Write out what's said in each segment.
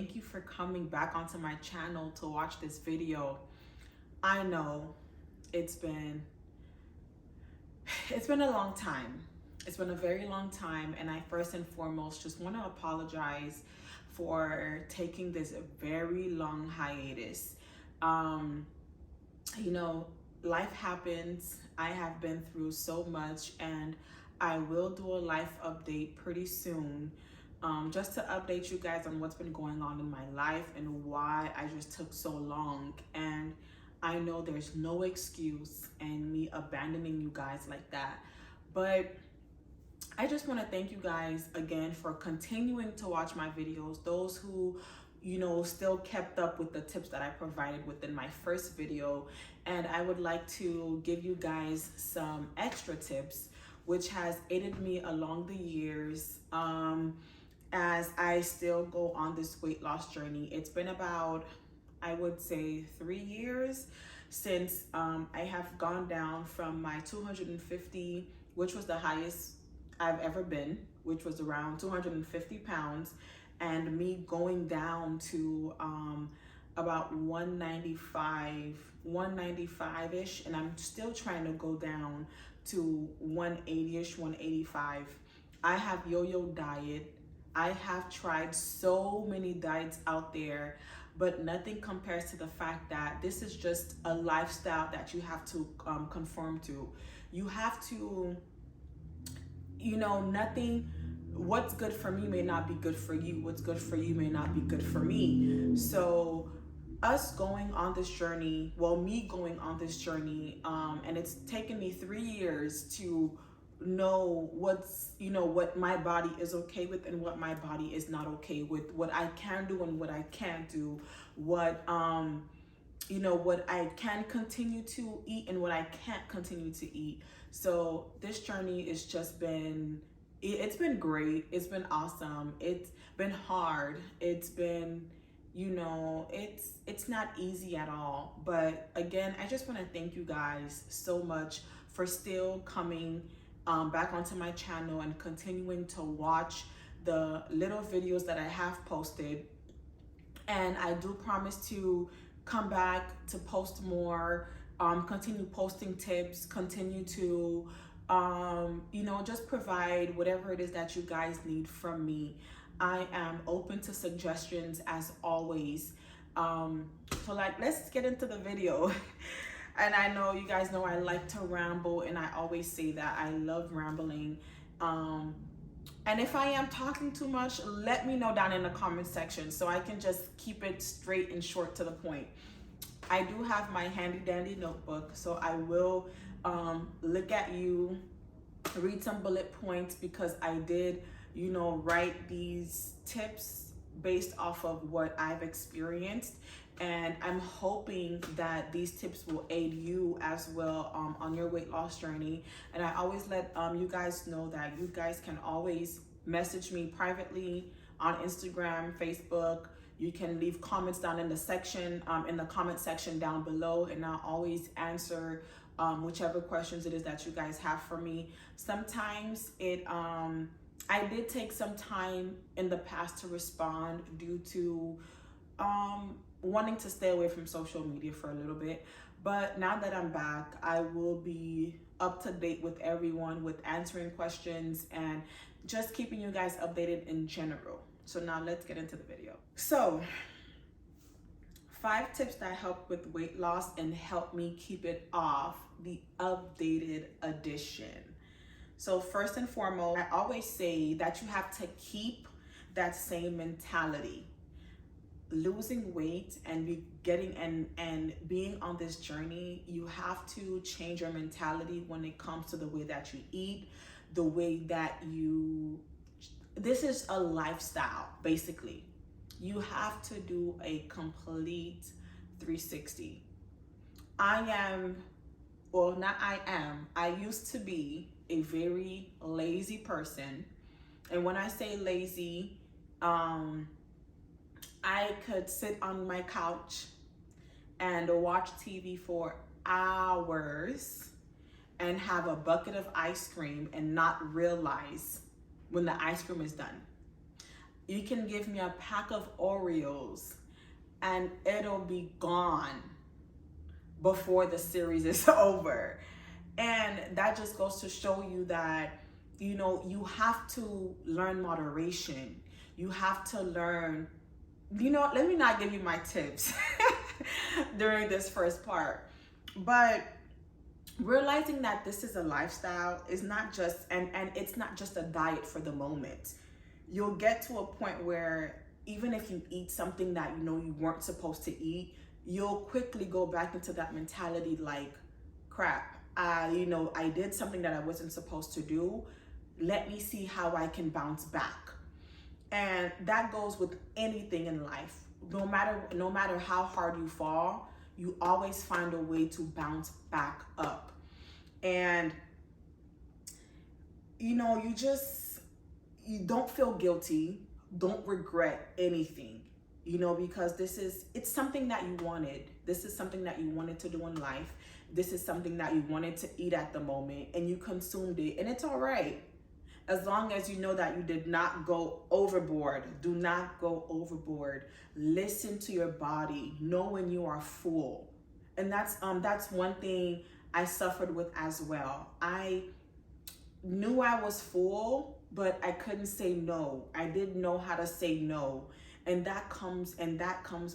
thank you for coming back onto my channel to watch this video. I know it's been a long time. It's been a very long time, and I first and foremost just want to apologize for taking this very long hiatus. You know, life happens. I have been through so much, and I will do a life update pretty soon, just to update you guys on what's been going on in my life and why I just took so long. And I know there's no excuse in me abandoning you guys like that, but I just want to thank you guys again for continuing to watch my videos. Those who, you know, still kept up with the tips that I provided within my first video. And I would like to give you guys some extra tips, which has aided me along the years as I still go on this weight loss journey. It's been about, I would say, 3 years since I have gone down from my 250, which was the highest I've ever been, which was around 250 pounds, and me going down to about 195-ish, and I'm still trying to go down to 180-ish, 185. I have yo-yo diet. I have tried so many diets out there, but nothing compares to the fact that this is just a lifestyle that you have to conform to. You have to, you know, what's good for me may not be good for you. What's good for you may not be good for me. So us going on this journey, well, me going on this journey, and it's taken me 3 years to know what's, you know, what my body is okay with and what my body is not okay with, what I can do and what I can't do, what you know, what I can continue to eat and what I can't continue to eat. So this journey has just been, it's been great. It's been awesome. It's been hard. It's been, you know, it's not easy at all. But again, I just want to thank you guys so much for still coming back onto my channel and continuing to watch the little videos that I have posted. And I do promise to come back to post more, continue posting tips, continue to, you know, just provide whatever it is that you guys need from me. I am open to suggestions as always. So like, let's get into the video. And I know you guys know I like to ramble, and I always say that I love rambling. And if I am talking too much, let me know down in the comment section so I can just keep it straight and short to the point. I do have my handy dandy notebook, so I will look at you, read some bullet points, because I did, you know, write these tips based off of what I've experienced. And I'm hoping that these tips will aid you as well on your weight loss journey. And I always let you guys know that you guys can always message me privately on Instagram, Facebook. You can leave comments down in the section, in the comment section down below, and I'll always answer whichever questions it is that you guys have for me. Sometimes I did take some time in the past to respond due to wanting to stay away from social media for a little bit. But now that I'm back, I will be up to date with everyone, with answering questions and just keeping you guys updated in general. So now let's get into the video. So 5 tips that help with weight loss and help me keep it off, the updated edition. So first and foremost, I always say that you have to keep that same mentality. Losing weight and being on this journey, you have to change your mentality when it comes to the way that you eat, the way that this is a lifestyle, basically. You have to do a complete 360. I used to be a very lazy person. And when I say lazy, I could sit on my couch and watch TV for hours and have a bucket of ice cream and not realize when the ice cream is done. You can give me a pack of Oreos and it'll be gone before the series is over. And that just goes to show you that, you know, you have to learn moderation. You have to learn, you know, let me not give you my tips during this first part. But realizing that this is a lifestyle is not just, and it's not just a diet for the moment. You'll get to a point where even if you eat something that you know you weren't supposed to eat, you'll quickly go back into that mentality like, crap, you know, I did something that I wasn't supposed to do. Let me see how I can bounce back. And that goes with anything in life. No matter how hard you fall, you always find a way to bounce back up. And you know, you don't feel guilty, don't regret anything, you know, because it's something that you wanted. This is something that you wanted to do in life. This is something that you wanted to eat at the moment, and you consumed it, and it's all right. As long as you know that you did not go overboard. Do not go overboard. Listen to your body. Know when you are full. And that's one thing I suffered with as well. I knew I was full, but I couldn't say no. I didn't know how to say no. And that comes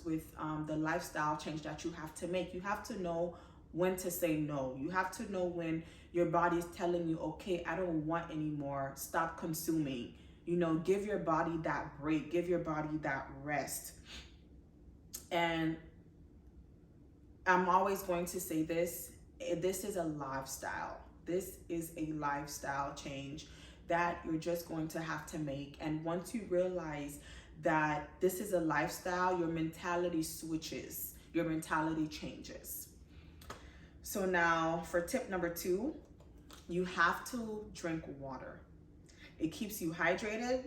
with the lifestyle change that you have to make. You have to know when to say no. You have to know when your body is telling you, okay, I don't want anymore. Stop consuming. You know, give your body that break. Give your body that rest. And I'm always going to say this. This is a lifestyle. This is a lifestyle change that you're just going to have to make. And once you realize that this is a lifestyle, your mentality switches. Your mentality changes. So now for tip number 2, you have to drink water. It keeps you hydrated,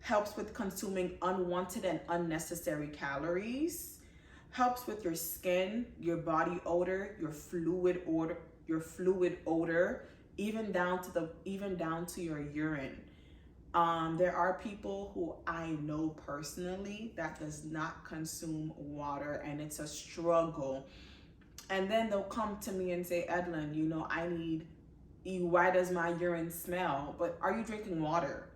helps with consuming unwanted and unnecessary calories, helps with your skin, your body odor, your fluid odor, even down to your urine. There are people who I know personally that does not consume water, and it's a struggle. And then they'll come to me and say, Edlin, you know, why does my urine smell? But are you drinking water?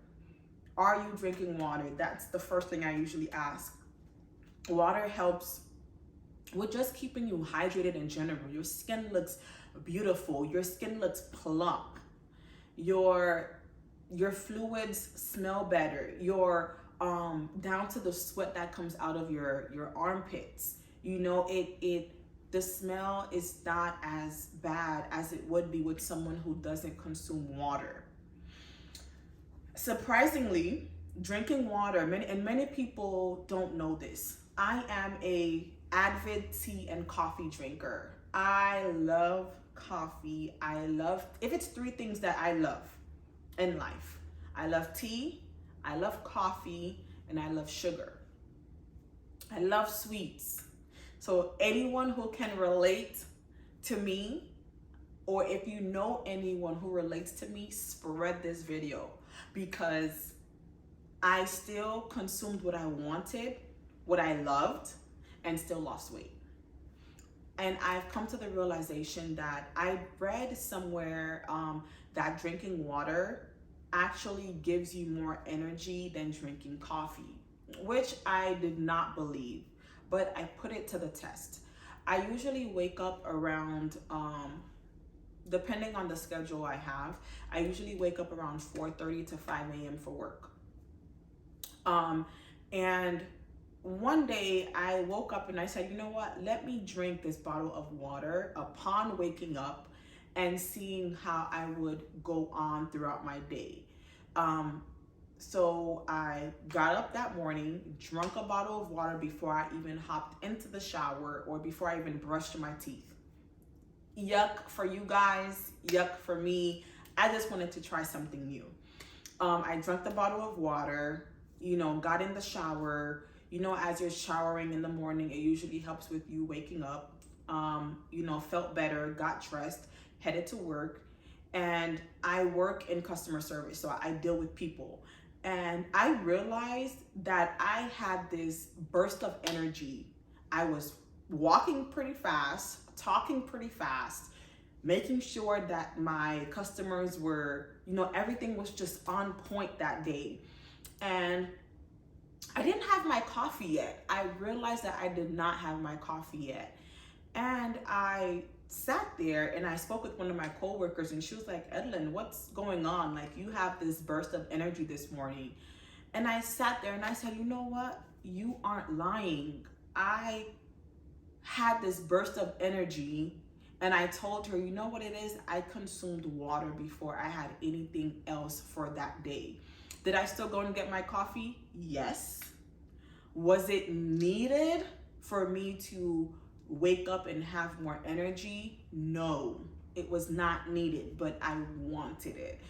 Are you drinking water? That's the first thing I usually ask. Water helps with just keeping you hydrated in general. Your skin looks beautiful. Your skin looks plump. Your fluids smell better. Your down to the sweat that comes out of your armpits. You know, the smell is not as bad as it would be with someone who doesn't consume water. Surprisingly, drinking water, many people don't know this. I am a avid tea and coffee drinker. I love coffee. If it's 3 things that I love in life, I love tea, I love coffee, and I love sugar. I love sweets. So anyone who can relate to me, or if you know anyone who relates to me, spread this video, because I still consumed what I wanted, what I loved, and still lost weight. And I've come to the realization that I read somewhere that drinking water actually gives you more energy than drinking coffee, which I did not believe. But I put it to the test. I usually wake up around, depending on the schedule I have, I usually wake up around 4:30 to 5 a.m. for work. And one day I woke up and I said, you know what, let me drink this bottle of water upon waking up and seeing how I would go on throughout my day. So I got up that morning, drank a bottle of water before I even hopped into the shower or before I even brushed my teeth. Yuck for you guys, yuck for me. I just wanted to try something new. I drank the bottle of water, you know, got in the shower. You know, as you're showering in the morning, it usually helps with you waking up. You know, felt better, got dressed, headed to work. And I work in customer service, so I deal with people. And I realized that I had this burst of energy. I was walking pretty fast, talking pretty fast, making sure that my customers were, everything was just on point that day. And I didn't have my coffee yet. I realized that I did not have my coffee yet. And I sat there and I spoke with one of my coworkers, and she was like, Edlin, what's going on? Like, you have this burst of energy this morning. And I sat there and I said, you know what? You aren't lying. I had this burst of energy, and I told her, you know what it is? I consumed water before I had anything else for that day. Did I still go and get my coffee? Yes. Was it needed for me to wake up and have more energy? No, it was not needed, but I wanted it.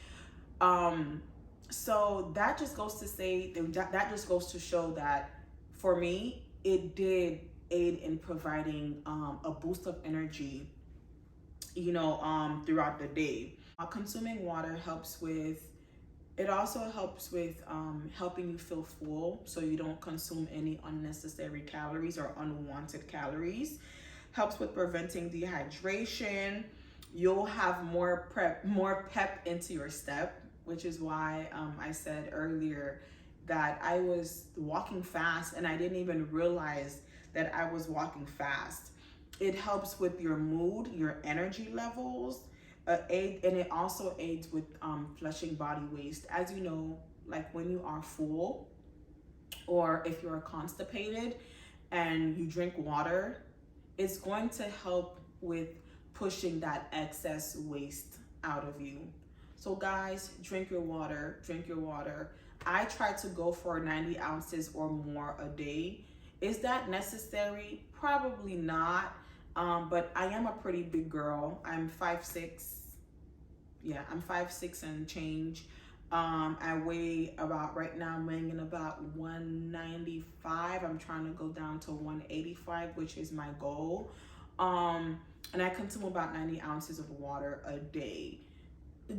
So that just goes to say, that just goes to show that for me, it did aid in providing a boost of energy, throughout the day. Consuming water also helps with helping you feel full, so you don't consume any unnecessary calories or unwanted calories. Helps with preventing dehydration. You'll have more pep into your step, which is why I said earlier that I was walking fast and I didn't even realize that I was walking fast. It helps with your mood, your energy levels, and it also aids with flushing body waste. As you know, like when you are full, or if you're constipated and you drink water, it's going to help with pushing that excess waste out of you. So guys, drink your water, drink your water. I try to go for 90 ounces or more a day. Is that necessary? Probably not. But I am a pretty big girl. I'm 5'6". Yeah, I'm 5'6" and change. I weigh about, right now I'm weighing in about 195. I'm trying to go down to 185, which is my goal. And I consume about 90 ounces of water a day.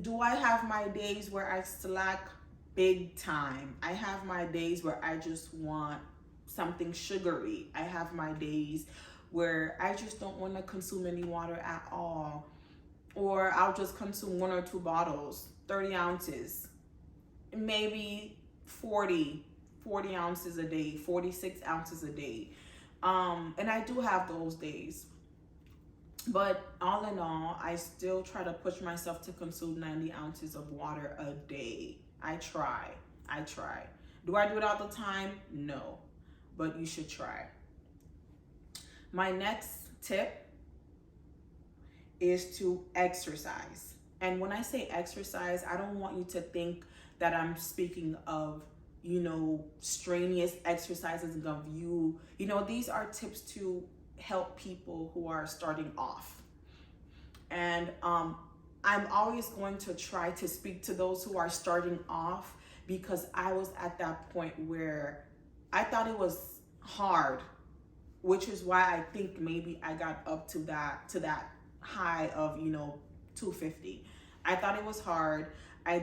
Do I have my days where I slack? Big time. I have my days where I just want something sugary. I have my days where I just don't want to consume any water at all. Or I'll just consume 1 or 2 bottles, 30 ounces, maybe 40 ounces a day, 46 ounces a day. And I do have those days. But all in all, I still try to push myself to consume 90 ounces of water a day. I try. Do I do it all the time? No, but you should try. My next tip is to exercise. And when I say exercise, I don't want you to think that I'm speaking of, strenuous exercises of these are tips to help people who are starting off. And I'm always going to try to speak to those who are starting off, because I was at that point where I thought it was hard, which is why I think maybe I got up to that high of 250. I thought it was hard. I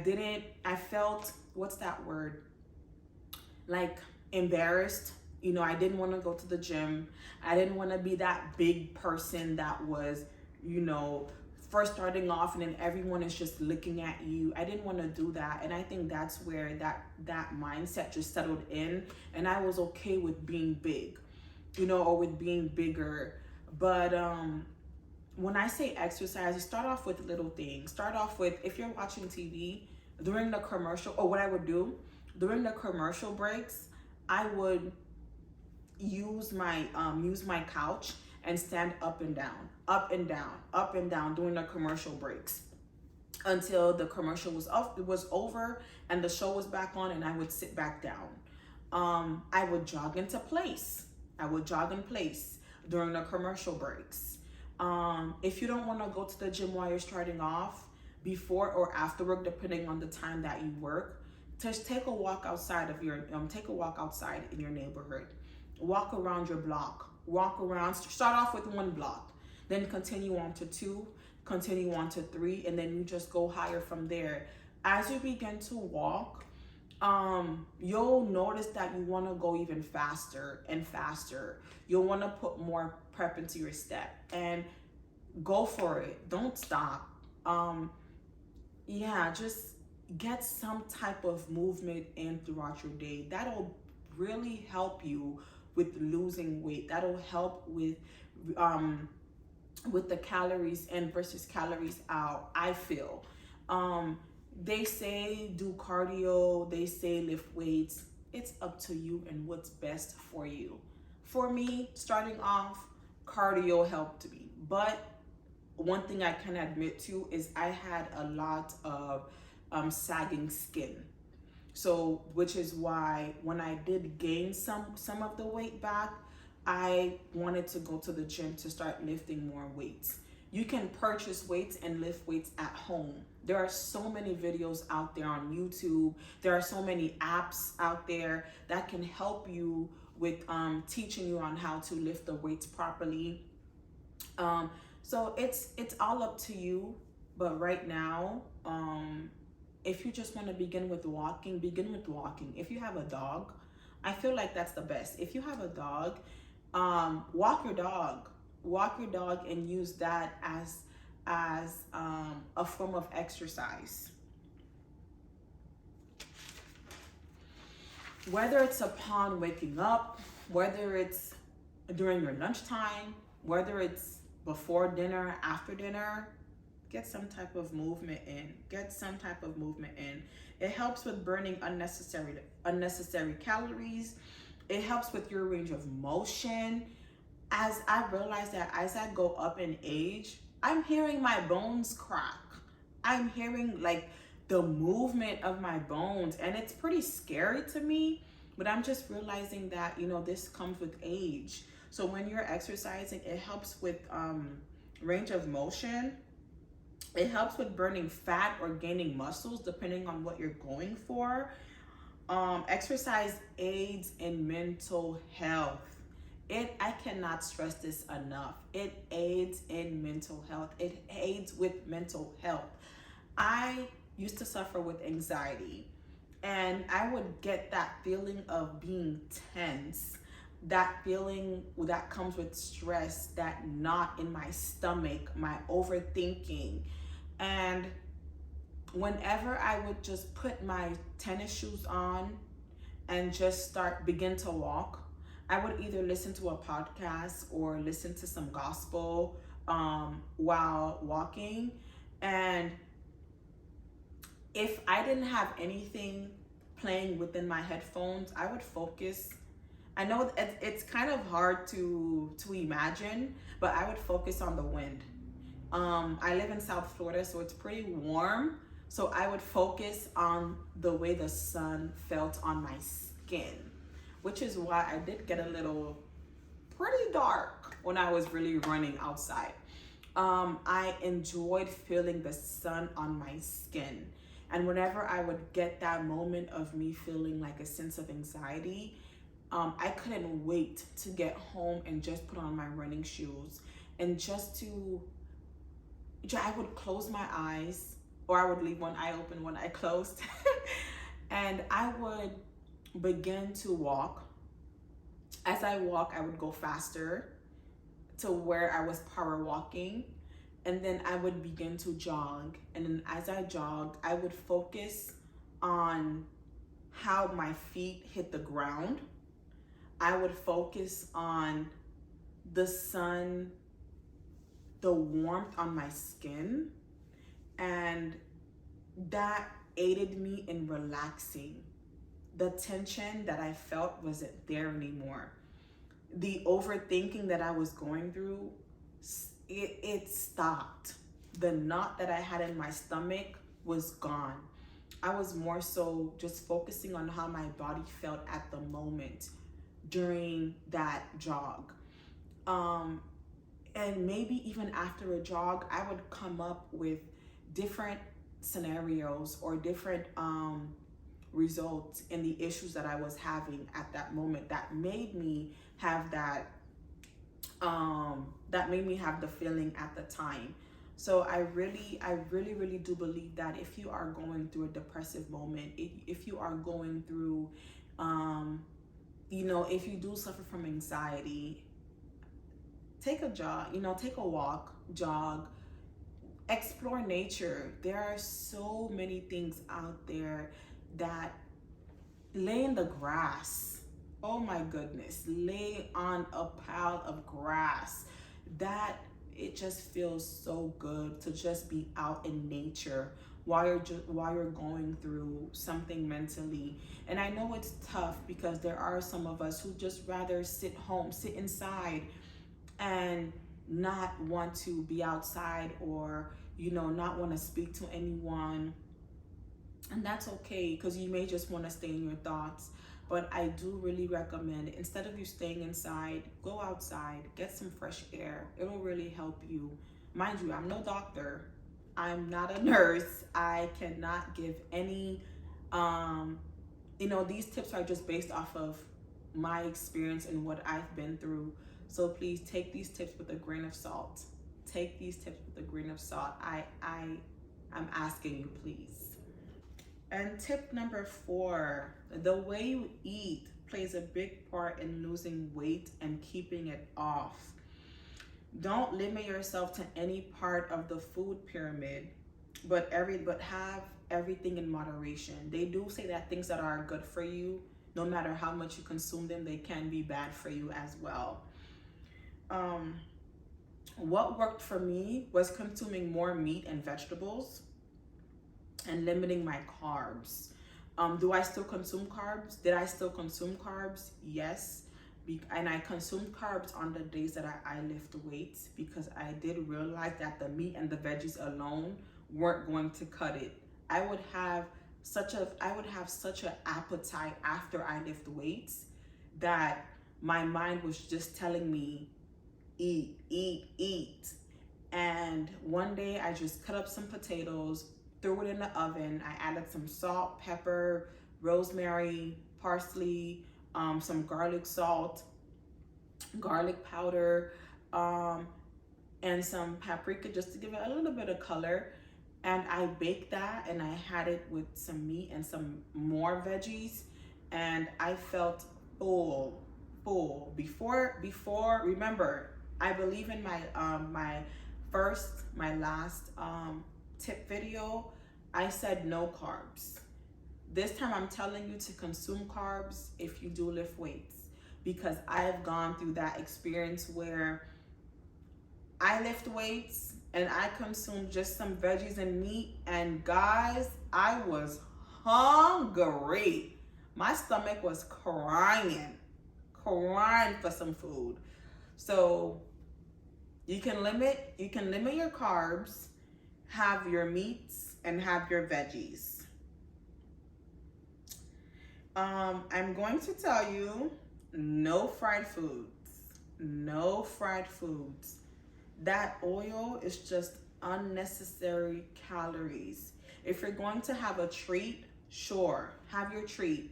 felt, what's that word, like embarrassed. I didn't want to go to the gym. I didn't want to be that big person that was first starting off and then everyone is just looking at you. I didn't want to do that. And I think that's where that mindset just settled in, and I was okay with being big, or with being bigger. But when I say exercise, you start off with little things. Start off with, if you're watching TV during the commercial, or what I would do during the commercial breaks, I would use my couch and stand up and down, up and down, up and down during the commercial breaks until the commercial was over and the show was back on, and I would sit back down. I would jog into place. I would jog in place during the commercial breaks. If you don't want to go to the gym while you're starting off, before or after work, depending on the time that you work, just take a walk outside in your neighborhood. Walk around your block. Start off with 1 block, then continue on to 2, continue on to 3, and then you just go higher from there. As you begin to walk, you'll notice that you want to go even faster and faster. You'll want to put more prep into your step and go for it. Don't stop. Um, yeah, just get some type of movement in throughout your day. That'll really help you with losing weight. That'll help um with the calories in versus calories out, I feel. Um, they say do cardio, they say lift weights. It's up to you and what's best for you. For me, starting off, cardio helped me. But one thing I can admit to is I had a lot of sagging skin. So, which is why when I did gain some of the weight back, I wanted to go to the gym to start lifting more weights. You can purchase weights and lift weights at home. There are so many videos out there on YouTube. There are so many apps out there that can help you with teaching you on how to lift the weights properly. So it's all up to you. But right now, if you just want to begin with walking, begin with walking. If you have a dog, I feel like that's the best. If you have a dog, walk your dog. Walk your dog and use that as a form of exercise. Whether it's upon waking up, whether it's during your lunchtime, whether it's before dinner, after dinner, get some type of movement in. Get some type of movement in. It helps with burning unnecessary calories. It helps with your range of motion. As I realize that as I go up in age, I'm hearing my bones crack. I'm hearing like the movement of my bones, and it's pretty scary to me, but I'm just realizing that, you know, this comes with age. So when you're exercising, it helps with range of motion. It helps with burning fat or gaining muscles, depending on what you're going for. Exercise aids in mental health. I cannot stress this enough. It aids in mental health. It aids with mental health. I used to suffer with anxiety, and I would get that feeling of being tense, that feeling that comes with stress, that knot in my stomach, my overthinking. And whenever I would just put my tennis shoes on and just begin to walk, I would either listen to a podcast or listen to some gospel while walking. And if I didn't have anything playing within my headphones, I would focus. I know it's kind of hard to imagine, but I would focus on the wind. I live in South Florida, so it's pretty warm. So I would focus on the way the sun felt on my skin, which is why I did get a little pretty dark when I was really running outside. I enjoyed feeling the sun on my skin. And whenever I would get that moment of me feeling like a sense of anxiety, I couldn't wait to get home and just put on my running shoes and I would close my eyes, or I would leave one eye open, one eye closed, and I would begin to walk. As I walk, I would go faster to where I was power walking, and then I would begin to jog. And then as I jogged, I would focus on how my feet hit the ground. I would focus on the sun, the warmth on my skin, and that aided me in relaxing. The tension that I felt wasn't there anymore. The overthinking that I was going through, it stopped. The knot that I had in my stomach was gone. I was more so just focusing on how my body felt at the moment during that jog. And maybe even after a jog, I would come up with different scenarios or different results in the issues that I was having at that moment that made me have that made me have the feeling at the time. So I really do believe that if you are going through a depressive moment, if you are going through, if you do suffer from anxiety, take a jog, take a walk, jog, explore nature. There are so many things out there that lay in the grass. Oh my goodness, lay on a pile of grass. That it just feels so good to just be out in nature while you're going through something mentally. And I know it's tough because there are some of us who just rather sit home, sit inside, and not want to be outside, or not want to speak to anyone. And that's okay, because you may just want to stay in your thoughts. But I do really recommend, instead of you staying inside, go outside, get some fresh air. It'll really help you. Mind you, I'm no doctor, I'm not a nurse, I cannot give any these tips are just based off of my experience and what I've been through. So please take these tips with a grain of salt. Take these tips with a grain of salt. I'm asking you, please. And tip number 4, the way you eat plays a big part in losing weight and keeping it off. Don't limit yourself to any part of the food pyramid, but have everything in moderation. They do say that things that are good for you, no matter how much you consume them, they can be bad for you as well. What worked for me was consuming more meat and vegetables and limiting my carbs. Do I still consume carbs? Did I still consume carbs? Yes. And I consumed carbs on the days that I lift weights, because I did realize that the meat and the veggies alone weren't going to cut it. I would have such an appetite after I lift weights that my mind was just telling me, eat, eat, eat. And one day I just cut up some potatoes, threw it in the oven. I added some salt, pepper, rosemary, parsley, some garlic salt, garlic powder, and some paprika, just to give it a little bit of color. And I baked that, and I had it with some meat and some more veggies, and I felt full. Before, remember, I believe in my my last tip video, I said no carbs. This time I'm telling you to consume carbs if you do lift weights, because I've gone through that experience where I lift weights and I consumed just some veggies and meat, and guys, I was hungry. My stomach was crying for some food. So you can limit your carbs, have your meats, and have your veggies. I'm going to tell you, no fried foods. No fried foods. That oil is just unnecessary calories. If you're going to have a treat, sure, have your treat.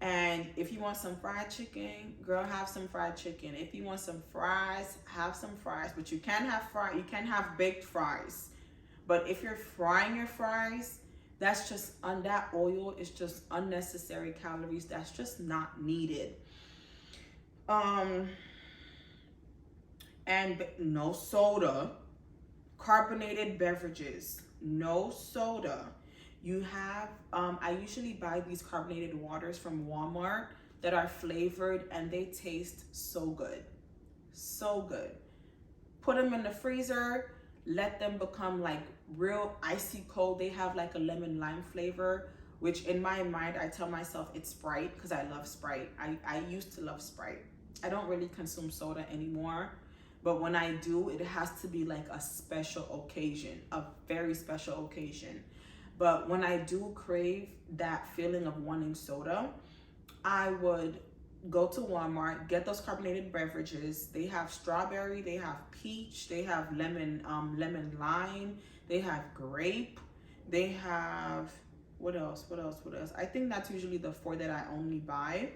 And if you want some fried chicken, girl, have some fried chicken. If you want some fries, have some fries. But you can't have baked fries. But if you're frying your fries, that's just that oil is just unnecessary calories. That's just not needed. And no soda, carbonated beverages, no soda. You have, I usually buy these carbonated waters from Walmart that are flavored, and they taste so good. So good. Put them in the freezer, let them become like real icy cold. They have like a lemon lime flavor, which in my mind, I tell myself it's Sprite, because I love Sprite. I used to love Sprite. I don't really consume soda anymore. But when I do, it has to be like a special occasion, a very special occasion. But when I do crave that feeling of wanting soda, I would go to Walmart, get those carbonated beverages. They have strawberry, they have peach, they have lemon lime, they have grape, they have, what else? I think that's usually the 4 that I only buy.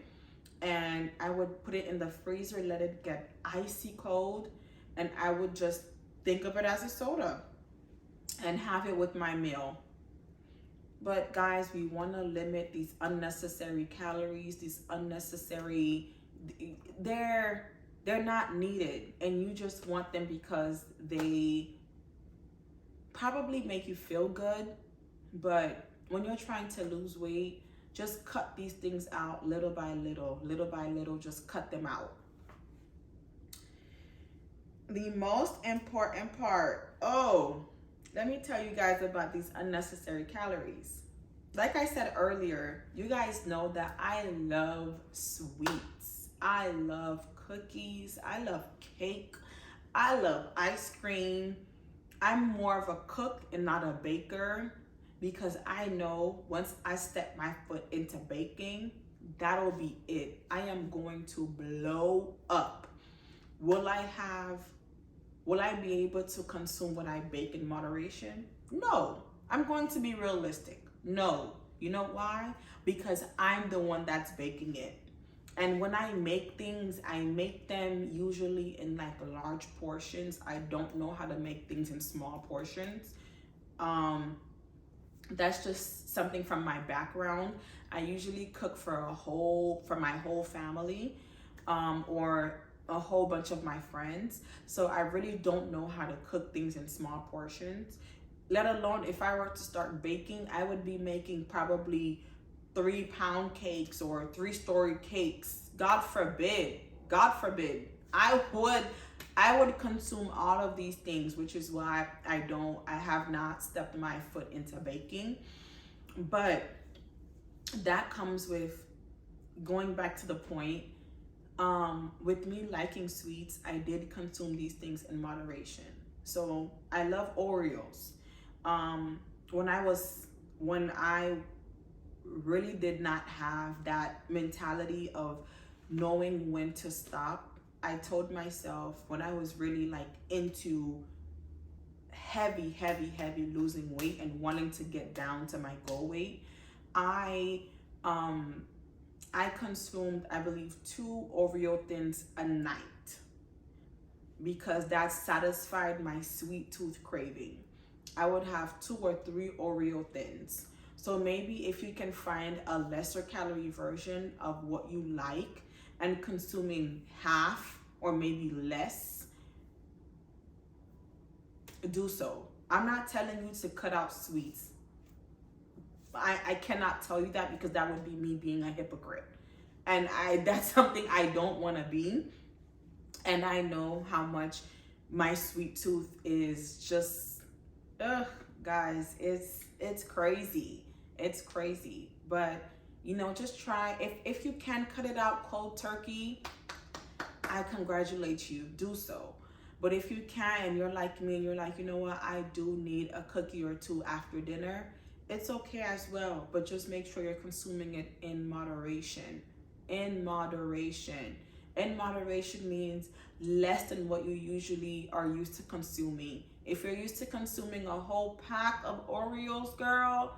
And I would put it in the freezer, let it get icy cold, and I would just think of it as a soda. and have it with my meal. But guys, we want to limit these unnecessary calories, these unnecessary, they're not needed, and you just want them because they probably make you feel good. But when you're trying to lose weight, just cut these things out little by little, just cut them out. The most important part, let me tell you guys about these unnecessary calories. Like I said earlier, you guys know that I love sweets. I love cookies. I love cake. I love ice cream. I'm more of a cook and not a baker, because I know once I step my foot into baking, that'll be it. I am going to blow up. Will I be able to consume what I bake in moderation? No. I'm going to be realistic. No. You know why? Because I'm the one that's baking it. And when I make things, I make them usually in like large portions. I don't know how to make things in small portions. That's just something from my background. I usually cook for my whole family, or a whole bunch of my friends. So I really don't know how to cook things in small portions. Let alone if I were to start baking, I would be making probably 3-pound cakes or 3-story cakes. God forbid. God forbid. I would consume all of these things, which is why I have not stepped my foot into baking. But that comes with going back to the point. With me liking sweets, I did consume these things in moderation. So I love Oreos. When I really did not have that mentality of knowing when to stop, I told myself, when I was really like into heavy losing weight and wanting to get down to my goal weight, I consumed, I believe, 2 Oreo thins a night, because that satisfied my sweet tooth craving. I would have 2 or 3 Oreo thins. So maybe if you can find a lesser calorie version of what you like and consuming half or maybe less, do so. I'm not telling you to cut out sweets. I cannot tell you that, because that would be me being a hypocrite. And that's something I don't want to be. And I know how much my sweet tooth is just, guys, it's crazy. It's crazy. But, just try. If you can cut it out cold turkey, I congratulate you. Do so. But if you can, and you're like me, and you're like, you know what, I do need a cookie or 2 after dinner, it's okay as well. But just make sure you're consuming it in moderation. In moderation. In moderation means less than what you usually are used to consuming. If you're used to consuming a whole pack of Oreos, girl,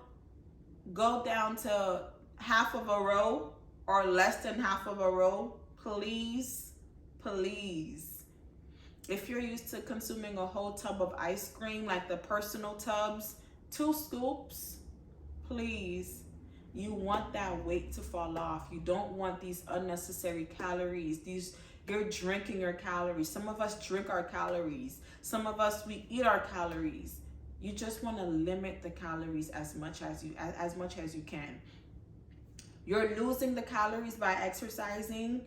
go down to half of a row or less than half of a row, please. If you're used to consuming a whole tub of ice cream, like the personal tubs, 2 scoops, please. You want that weight to fall off. You don't want these unnecessary calories. You're drinking your calories. Some of us drink our calories. Some of us, we eat our calories. You just want to limit the calories as much as you can. You're losing the calories by exercising,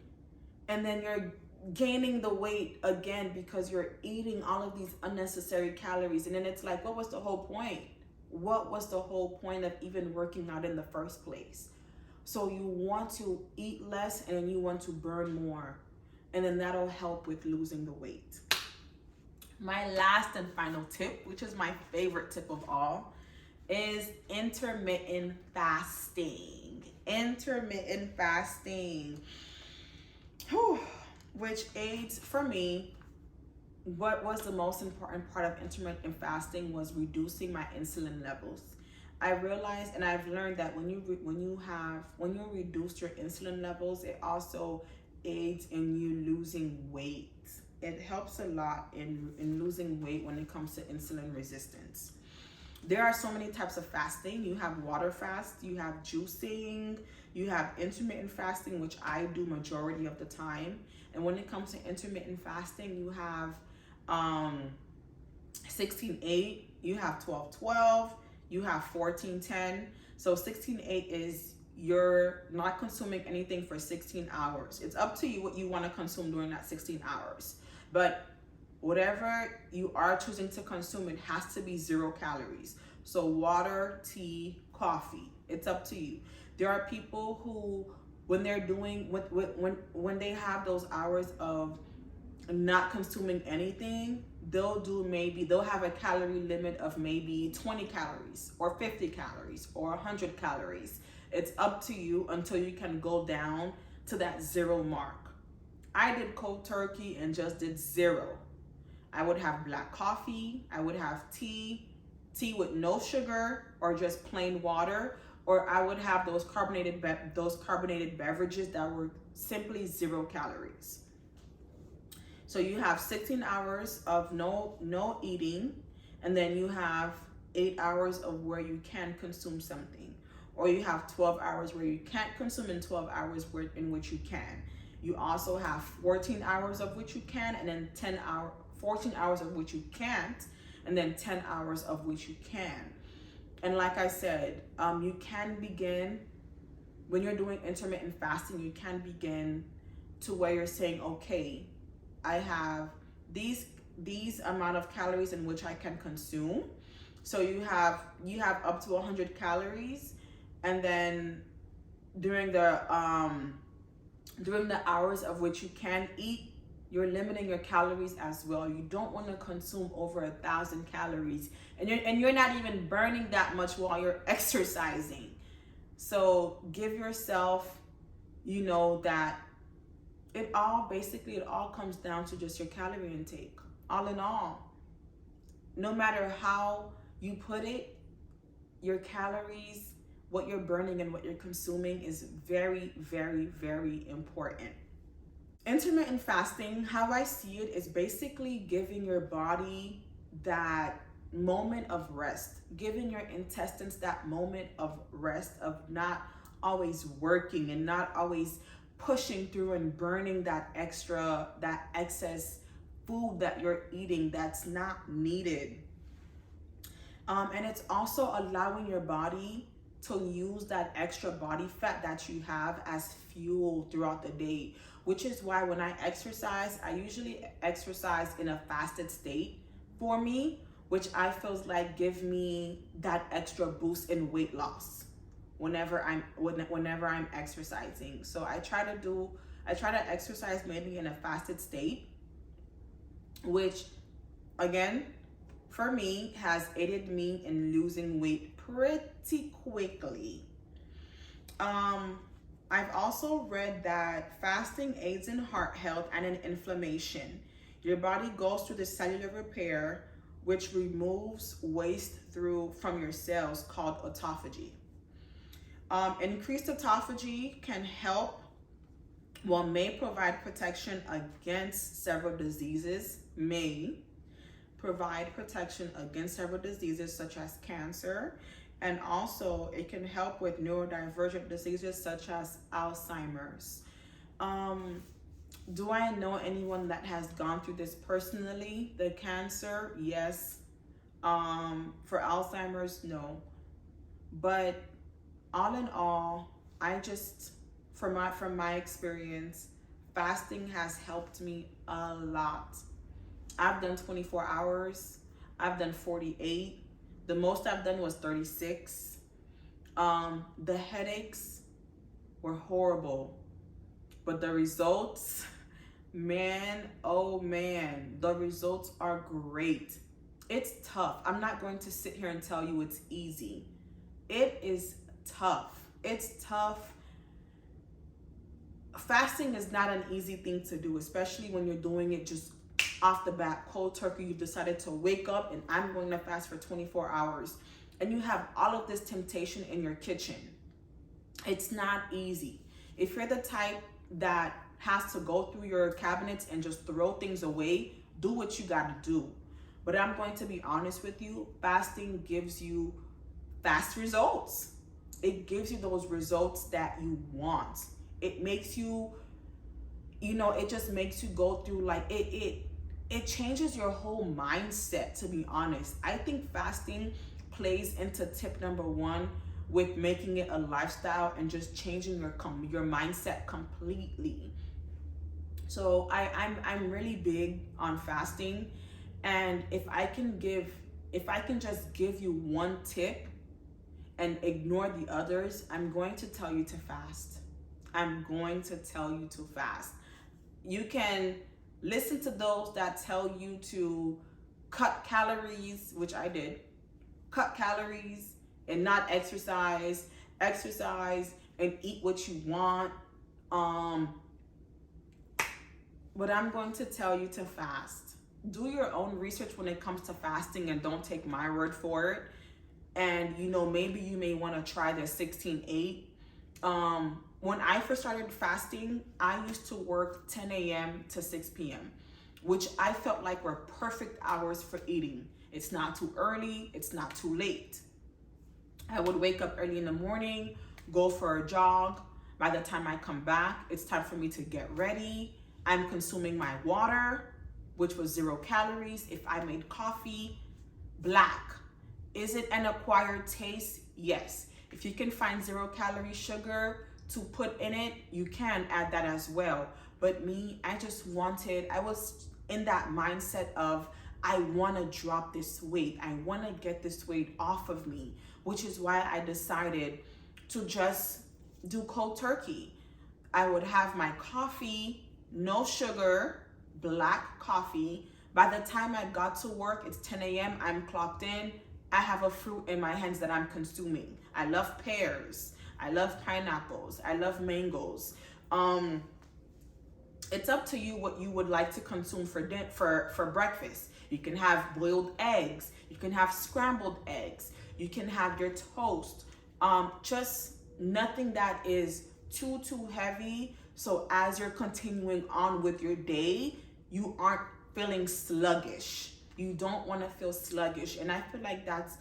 and then you're gaining the weight again because you're eating all of these unnecessary calories. And then it's like, what was the whole point? What was the whole point of even working out in the first place? So you want to eat less and you want to burn more. And then that'll help with losing the weight. My last and final tip, which is my favorite tip of all, is intermittent fasting. Intermittent fasting. Which aids, for me, what was the most important part of intermittent fasting was reducing my insulin levels. I realized, and I've learned, that when you reduce your insulin levels, it also aids in you losing weight. It helps a lot in losing weight when it comes to insulin resistance. There are so many types of fasting. You have water fast, you have juicing, you have intermittent fasting, which I do majority of the time. And when it comes to intermittent fasting, you have 16-8, you have 12-12, you have 14-10. So 16-8 is you're not consuming anything for 16 hours. It's up to you what you want to consume during that 16 hours. But whatever you are choosing to consume, it has to be 0 calories. So water, tea, coffee, it's up to you. There are people who, when they're doing, when they have those hours of not consuming anything, they'll have a calorie limit of maybe 20 calories or 50 calories or 100 calories. It's up to you until you can go down to that 0 mark. I did cold turkey and just did 0. I would have black coffee, I would have tea with no sugar or just plain water, or I would have those carbonated beverages that were simply 0 calories. So you have 16 hours of no eating, and then you have 8 hours of where you can consume something, or you have 12 hours where you can't consume and 12 hours in which you can. You also have 14 hours of which you can, and then 14 hours of which you can't, and then 10 hours of which you can. And like I said, you can begin, when you're doing intermittent fasting, you can begin to where you're saying, okay, I have these amount of calories in which I can consume. So you have up to 100 calories, and then during the hours of which you can eat, you're limiting your calories as well. You don't want to consume over 1,000 calories, and you're not even burning that much while you're exercising. So give yourself, that it all comes down to just your calorie intake. All in all, no matter how you put it, your calories, what you're burning and what you're consuming is very, very, very important. Intermittent fasting, how I see it, is basically giving your body that moment of rest, giving your intestines that moment of rest, of not always working and not always pushing through and burning that excess food that you're eating that's not needed. And it's also allowing your body to use that extra body fat that you have as fuel throughout the day, which is why when I exercise, I usually exercise in a fasted state for me, which I feel like give me that extra boost in weight loss whenever I'm exercising. So I try to exercise mainly in a fasted state, which again, for me, has aided me in losing weight pretty quickly. I've also read that fasting aids in heart health and in inflammation. Your body goes through the cellular repair, which removes waste from your cells, called autophagy. Increased autophagy may provide protection against several diseases, such as cancer, and also it can help with neurodivergent diseases such as Alzheimer's. Do I know anyone that has gone through this personally? The cancer, yes. For Alzheimer's, no. But all in all, from my experience, fasting has helped me a lot. I've done 24 hours. I've done 48. The most I've done was 36. The headaches were horrible, but the results, man, oh man, the results are great. It's tough. I'm not going to sit here and tell you it's easy. It is tough. It's tough. Fasting is not an easy thing to do, especially when you're doing it just off the bat, cold turkey. You decided to wake up and I'm going to fast for 24 hours. And you have all of this temptation in your kitchen. It's not easy. If you're the type that has to go through your cabinets and just throw things away, do what you got to do. But I'm going to be honest with you, fasting gives you fast results. It gives you those results that you want. It makes you, it just makes you go through like it changes your whole mindset, to be honest. I think fasting plays into tip number one with making it a lifestyle and just changing your mindset completely. So I'm really big on fasting, and if I can just give you one tip and ignore the others, I'm going to tell you to fast. I'm going to tell you to fast. You can listen to those that tell you to cut calories, which I did. Cut calories and not exercise, and eat what you want. But I'm going to tell you to fast. Do your own research when it comes to fasting and don't take my word for it. And maybe you may want to try the 16-8. When I first started fasting, I used to work 10 a.m. to 6 p.m., which I felt like were perfect hours for eating. It's not too early, it's not too late. I would wake up early in the morning, go for a jog. By the time I come back, it's time for me to get ready. I'm consuming my water, which was 0 calories. If I made coffee, black. Is it an acquired taste? Yes. If you can find 0 calorie sugar to put in it, you can add that as well. But me, I was in that mindset of, I want to drop this weight. I want to get this weight off of me, which is why I decided to just do cold turkey. I would have my coffee, no sugar, black coffee. By the time I got to work, it's 10 a.m., I'm clocked in. I have a fruit in my hands that I'm consuming. I love pears. I love pineapples. I love mangoes. It's up to you what you would like to consume for breakfast. You can have boiled eggs. You can have scrambled eggs. You can have your toast. Just nothing that is too heavy. So as you're continuing on with your day, you aren't feeling sluggish. You don't want to feel sluggish. And I feel like that's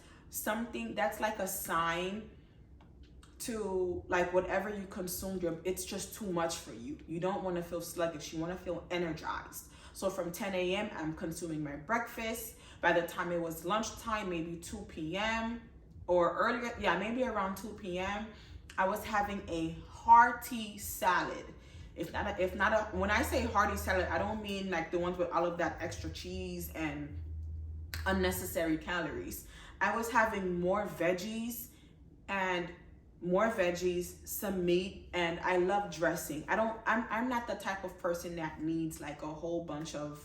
like a sign to, like, whatever you consume, it's just too much for you. You don't want to feel sluggish. You want to feel energized. So from 10 a.m., I'm consuming my breakfast. By the time it was lunchtime, maybe 2 p.m. or earlier, maybe around 2 p.m., I was having a hearty salad. When I say hearty salad, I don't mean like the ones with all of that extra cheese and unnecessary calories. I was having more veggies, some meat, and I love dressing. I'm not the type of person that needs like a whole bunch of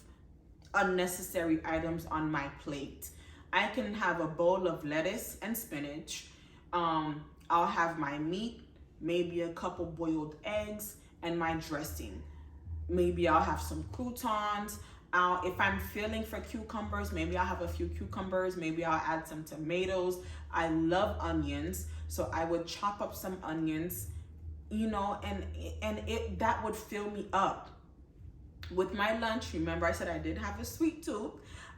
unnecessary items on my plate. I can have a bowl of lettuce and spinach. I'll have my meat, maybe a couple boiled eggs, and my dressing. Maybe I'll have some croutons. If I'm feeling for cucumbers, maybe I'll have a few cucumbers. Maybe I'll add some tomatoes. I love onions, so I would chop up some onions, and that would fill me up. With my lunch, remember I said I did have a sweet tooth,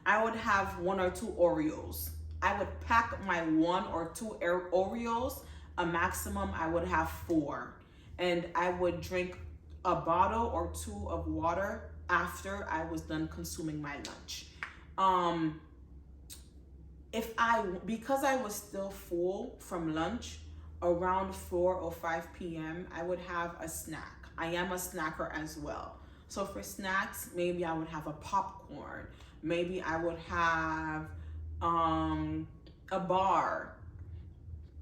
I would have 1 or 2 Oreos. I would pack my 1 or 2 Oreos. A maximum, I would have 4. And I would drink a bottle or 2 of water after I was done consuming my lunch. Because I was still full from lunch, around 4 or 5 p.m., I would have a snack. I am a snacker as well. So for snacks, maybe I would have a popcorn. Maybe I would have a bar.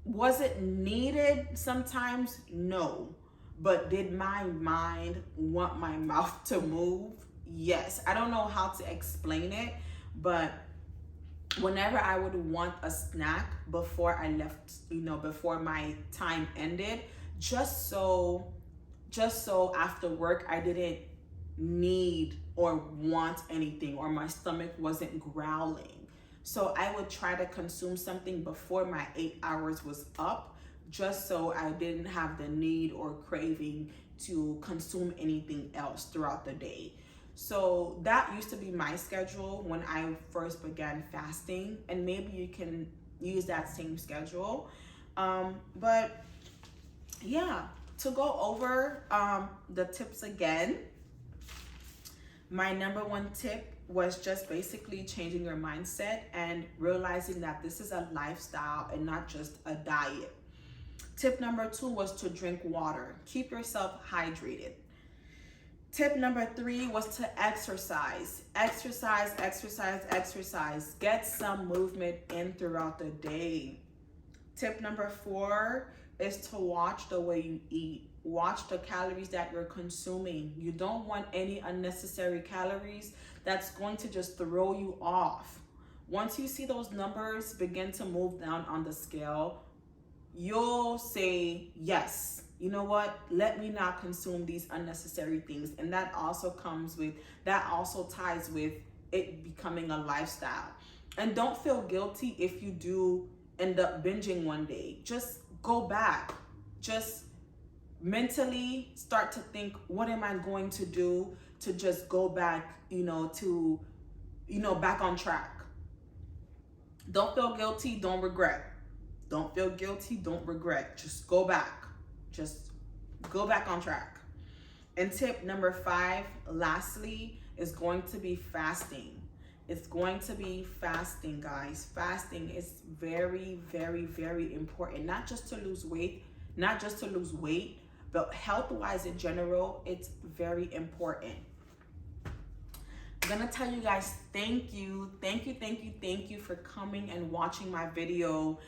Was it needed sometimes? No. But did my mind want my mouth to move? Yes. I don't know how to explain it, but whenever I would want a snack before I left, before my time ended, just so after work I didn't need or want anything, or my stomach wasn't growling. So I would try to consume something before my 8 hours was up, just so I didn't have the need or craving to consume anything else throughout the day. So that used to be my schedule when I first began fasting, and maybe you can use that same schedule. But yeah, to go over the tips again, my number one tip was just basically changing your mindset and realizing that this is a lifestyle and not just a diet. Tip number 2 was to drink water. Keep yourself hydrated. Tip number 3 was to exercise. Exercise, exercise, exercise. Get some movement in throughout the day. Tip number 4 is to watch the way you eat. Watch the calories that you're consuming. You don't want any unnecessary calories that's going to just throw you off. Once you see those numbers begin to move down on the scale, you'll say, yes, you know what? Let me not consume these unnecessary things. And that also ties with it becoming a lifestyle. And don't feel guilty if you do end up binging one day. Just go back. Just mentally start to think, what am I going to do to just go back, back on track. Don't feel guilty, don't regret. Don't feel guilty, don't regret. Just go back. Just go back on track. And tip number 5, lastly, is going to be fasting. It's going to be fasting, guys. Fasting is very, very, very important. Not just to lose weight, but health-wise in general, it's very important. I'm gonna tell you guys, thank you for coming and watching my video.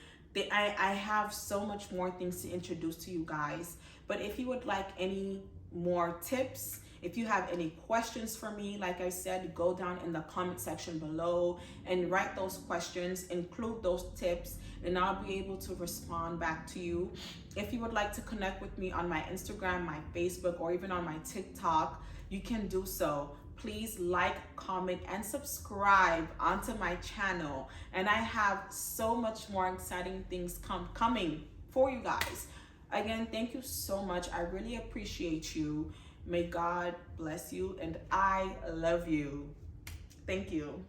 I have so much more things to introduce to you guys, but if you would like any more tips, if you have any questions for me, like I said, go down in the comment section below and write those questions, include those tips, and I'll be able to respond back to you. If you would like to connect with me on my Instagram, my Facebook, or even on my TikTok, you can do so. Please like, comment, and subscribe onto my channel. And I have so much more exciting things coming for you guys. Again, thank you so much. I really appreciate you. May God bless you, and I love you. Thank you.